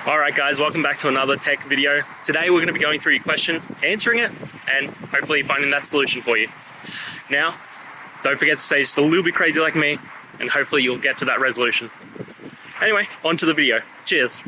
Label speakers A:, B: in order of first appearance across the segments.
A: Alright guys, welcome back to another tech video. Today we're going to be going through your question, answering it, and hopefully finding that solution for you. Now, don't forget to stay just a little bit crazy like me, and hopefully you'll get to that resolution. Anyway, on to the video. Cheers!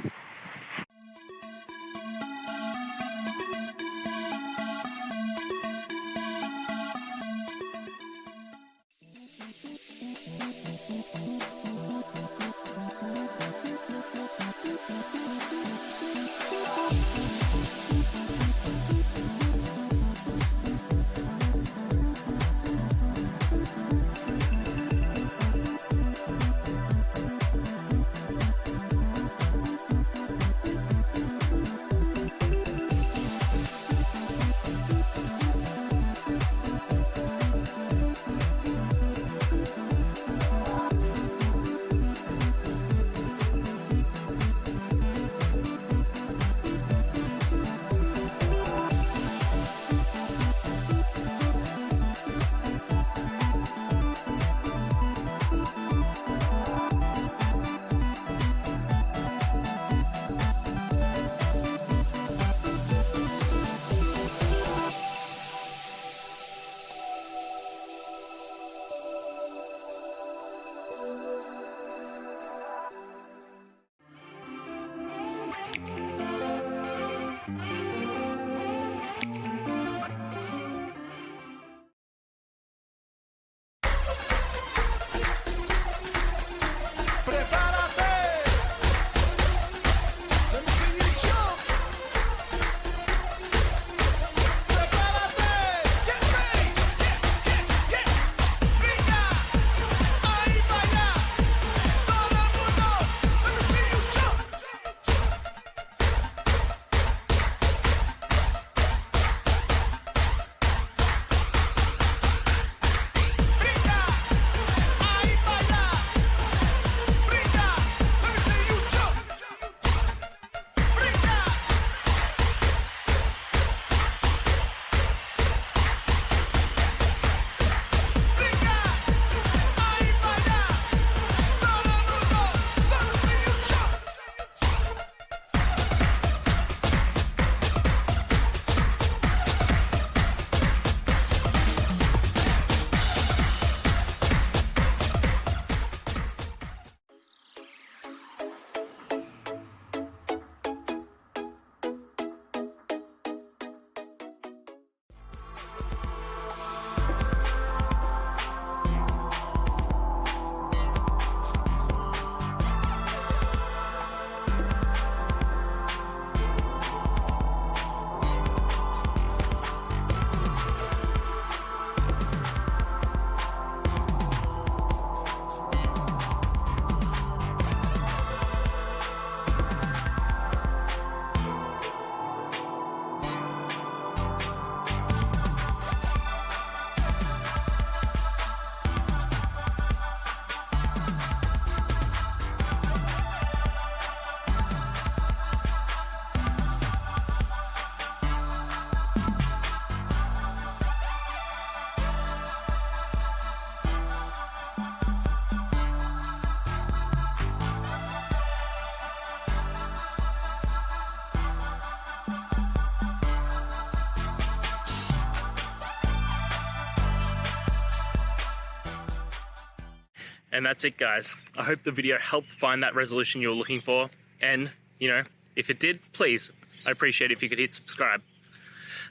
A: And that's it guys. I hope the video helped find that resolution you were looking for. And, if it did, please, I'd appreciate it if you could hit subscribe.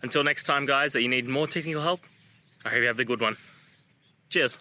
A: Until next time guys, that you need more technical help, I hope you have a good one. Cheers.